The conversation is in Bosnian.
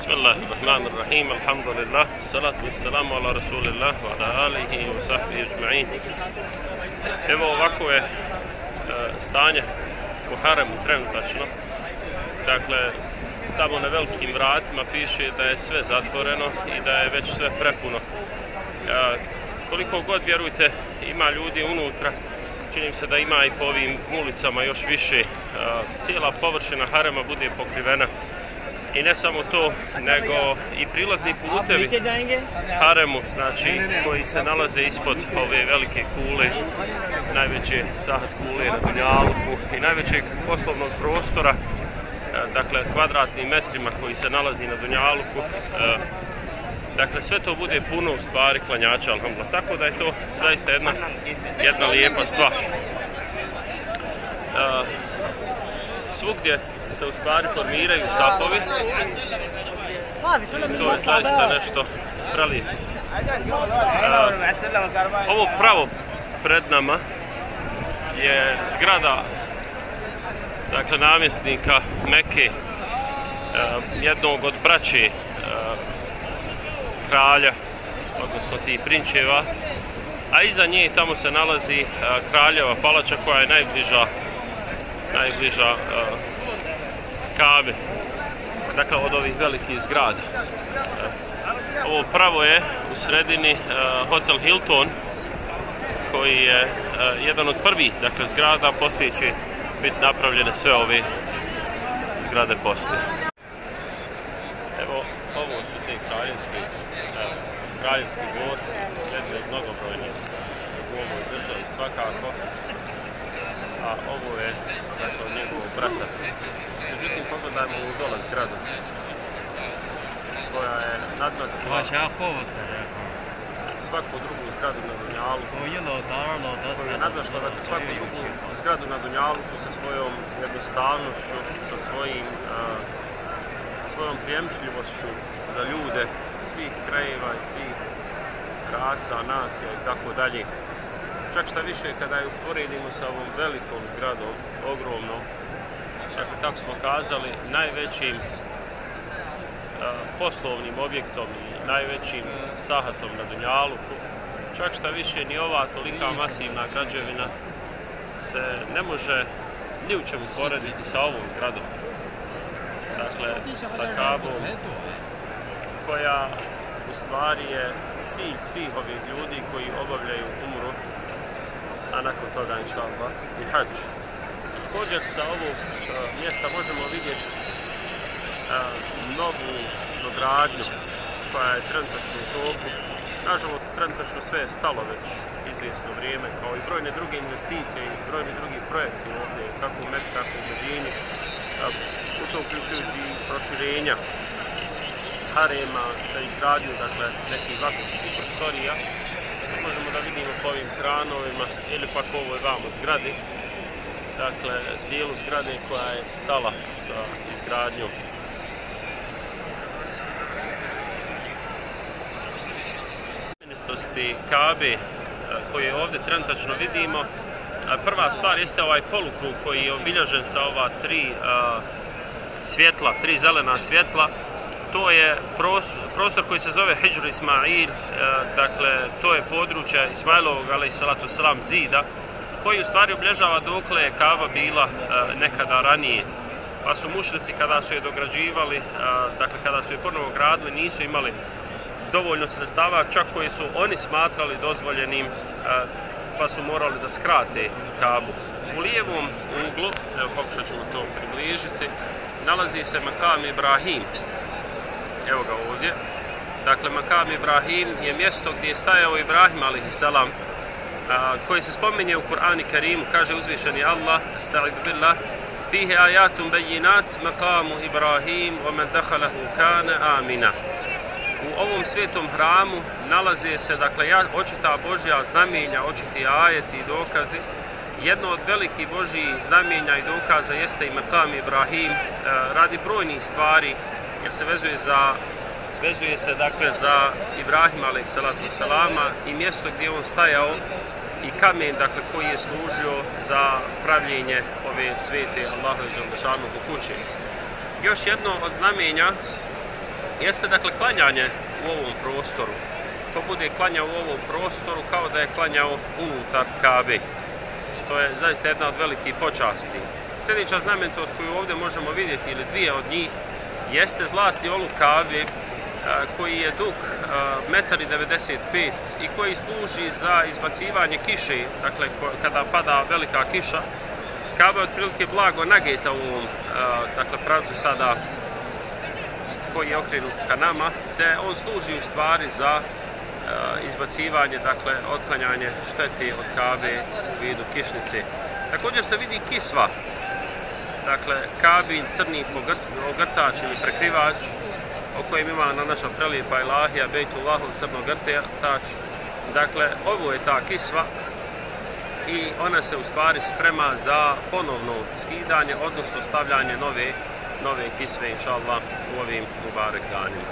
Bismillahirrahmanirrahim, alhamdulillah, salatu wassalamu ala rasulillah, wa ala alihi wa sahbihi ajma'in. Evo ovako je stanje u haremu trenutačno. Dakle, tamo na velikim vratima piše da je sve zatvoreno i da je već sve prepuno. Koliko god, vjerujte, ima ljudi unutra, čini mi se da ima i po ovim ulicama još više. Cijela površina harema bude pokrivena. I ne samo to, nego i prilazni putevi haremu, znači koji se nalaze ispod ove velike kule, najveće sahat kule na Dunjaluku i najvećeg poslovnog prostora, dakle kvadratnim metrima koji se nalazi na Dunjaluku. Dakle, sve to bude puno u stvari klanjača, alhamdulillah. Tako da je to zaista jedna lijepa stvar. Svugdje se u stvari formiraju sapovi. To je zaista nešto prelijepo. Ovo pravo pred nama je zgrada, dakle, namjesnika Mekke, jednog od braće kralja, odnosno tih prinčeva, a iza nje tamo se nalazi kraljeva palača koja je najbliža Kabe, dakle od ovih velikih zgrada. Ovo pravo je u sredini hotel Hilton, koji je jedan od prvih, dakle, zgrada, poslije će biti napravljene sve ove zgrade poslije. Evo, ovo su te kraljevski dvorci, jedni od mnogobrojnih u ovoj državi svakako, a ovo je, dakle, njegovog brata. Međutim, pogledajmo u dole zgradu, koja je nadmašila svaku drugu zgradu na Dunjaluku, koja je nadmašila, dakle, svaku drugu zgradu na Dunjaluku sa svojom jednostavnošću, sa svojom prijemčljivošću za ljude svih krajeva i svih rasa, nacija i tako dalje. Čak šta više, kada je uporedimo sa ovom velikom zgradom, ogromnom, dakle, kako smo kazali, najvećim poslovnim objektom i najvećim sahatom na Dunjaluku, čak šta više, ni ova tolika masivna građevina se ne može ni u čemu porediti sa ovom zgradom. Dakle, sa Kabom, koja u stvari je cilj svih ovih ljudi koji obavljaju umru, a nakon toga, inša Allah, i hadž. Također sa ovog mjesta možemo vidjeti novu dogradnju koja je trenutačno u toku. Nažalost, trenutačno sve je stalo već izvjesno vrijeme, kao i brojne druge investicije i brojni drugi projekti ovdje, kako u Mekke, tako u Medini, u to uključujući i proširenja harema sa izgradnju, dakle, nekih vakuumskih prostorija. Možemo da vidimo po ovim kranovima ili pak u ovoj vamo zgradi, dakle, dijelu zgrade koja je stala sa izgradnjom. Znamenitosti Kabe koje ovdje trenutačno vidimo, prva stvar jeste ovaj polukrug koji je obilježen sa ova tri zelena svjetla. To je prostor koji se zove Hidžr Ismail, dakle, to je područje Ismailovog, alaih salatu wasalam, zida, koji u stvari obilježava dokle je Kaba bila nekada ranije. Pa su mušrici, kada su je dograđivali, dakle, kada su je ponovo gradili, nisu imali dovoljno sredstava, čak koji su oni smatrali dozvoljenim, pa su morali da skrate Kabu. U lijevom uglu, evo, pokušat ćemo to približiti, nalazi se Makam Ibrahim. Evo ga ovdje. Dakle, Makam Ibrahim je mjesto gdje je stajao Ibrahim, alaihissalam, koji se spominje u Kur'anu Kerimu. Kaže uzvišeni Allah, estaizu billah, fihi ajatum bejinat makamu Ibrahim wa man dakhalahu kana amina. U ovom svetom hramu nalaze se, dakle, očita Božja znamenja, očiti ajeti i dokazi. Jedno od velikih Božjih znamenja i dokaza jeste i Makam Ibrahim, radi brojnih stvari, jer se vezuje se, dakle, za Ibrahima, alaih salatu wasalama, i mjesto gdje on stajao, i kamen, dakle, koji je služio za pravljenje ove svete Allahove dželle šanuhu kuće. Još jedno od znamenja jeste dakle klanjanje u ovom prostoru. To bude klanjao u ovom prostoru kao da je klanjao unutar Kabe, što je zaista jedna od velikih počasti. Sljedeća znamenitost koju ovdje možemo vidjeti, ili dvije od njih, jeste zlatni oluk Kabe, koji je dug 1,95 m i koji služi za izbacivanje kiše, dakle kada pada velika kiša. Kaba je otprilike blago nageta u ovom dakle, pravcu sada koji je okrenut ka nama, te on služi u stvari za izbacivanje, dakle otklanjanje štete od Kabe u vidu kišnice. Također se vidi kisva, dakle Kabin crni ogrtač ili prekrivač o kojem ima na naša prelijepa ilahija Bejtullahov crno grtač. Dakle, ovo je ta kisva i ona se u stvari sprema za ponovno skidanje, odnosno stavljanje nove kisve, inša Allah, u ovim mubarek danima.